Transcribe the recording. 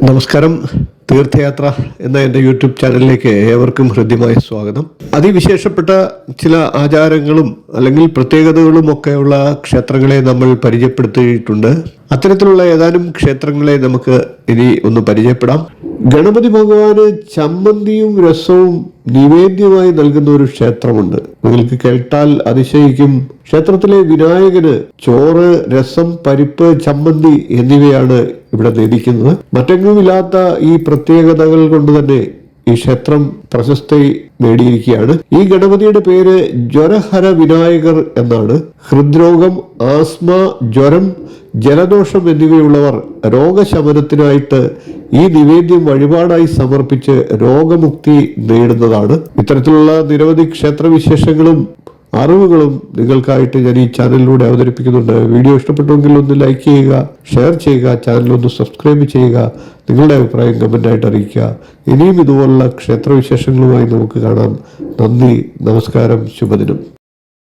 നമസ്കാരം. തീർത്ഥയാത്ര എന്ന എൻ്റെ യൂട്യൂബ് ചാനലിലേക്ക് ഏവർക്കും ഹൃദ്യമായ സ്വാഗതം. അതിവിശേഷപ്പെട്ട ചില ആചാരങ്ങളും അല്ലെങ്കിൽ പ്രത്യേകതകളും ഒക്കെയുള്ള ക്ഷേത്രങ്ങളെ നമ്മൾ പരിചയപ്പെടുത്തിയിട്ടുണ്ട്. അത്തരത്തിലുള്ള ഏതാനും ക്ഷേത്രങ്ങളെ നമുക്ക് ഇനി ഒന്ന് പരിചയപ്പെടാം. ഗണപതി ഭഗവാന് ചമ്മന്തിയും രസവും നിവേദ്യമായി നൽകുന്ന ഒരു ക്ഷേത്രമുണ്ട്. നിങ്ങൾക്ക് കേട്ടാൽ അതിശയിക്കും. ക്ഷേത്രത്തിലെ വിനായകന് ചോറ്, രസം, പരിപ്പ്, ചമ്മന്തി എന്നിവയാണ് ഇവിടെ നേദിക്കുന്നത്. മറ്റെങ്ങുമില്ലാത്ത ഈ പ്രത്യേകതകൾ കൊണ്ട് തന്നെ ഈ ക്ഷേത്രം പ്രശസ്തി നേടിയിരിക്കുകയാണ്. ഈ ഗണപതിയുടെ പേര് ജ്വരഹര വിനായകർ എന്നാണ്. ഹൃദ്രോഗം, ആസ്മ, ജ്വരം, ജലദോഷം എന്നിവയുള്ളവർ രോഗശമനത്തിനായിട്ട് ഈ നിവേദ്യം വഴിപാടായി സമർപ്പിച്ച് രോഗമുക്തി നേടുന്നതാണ്. ഇത്തരത്തിലുള്ള നിരവധി ക്ഷേത്രവിശേഷങ്ങളും അറിവുകളും നിങ്ങൾക്കായിട്ട് ഞാൻ ഈ ചാനലിലൂടെ അവതരിപ്പിക്കുന്നുണ്ട്. വീഡിയോ ഇഷ്ടപ്പെട്ടുവെങ്കിൽ ഒന്ന് ലൈക്ക് ചെയ്യുക, ഷെയർ ചെയ്യുക, ചാനലൊന്ന് സബ്സ്ക്രൈബ് ചെയ്യുക, നിങ്ങളുടെ അഭിപ്രായം കമൻ്റായിട്ട് അറിയിക്കുക. ഇനിയും ഇതുപോലുള്ള ക്ഷേത്രവിശേഷങ്ങളുമായി നമുക്ക് കാണാം. നന്ദി, നമസ്കാരം, ശുഭദിനം.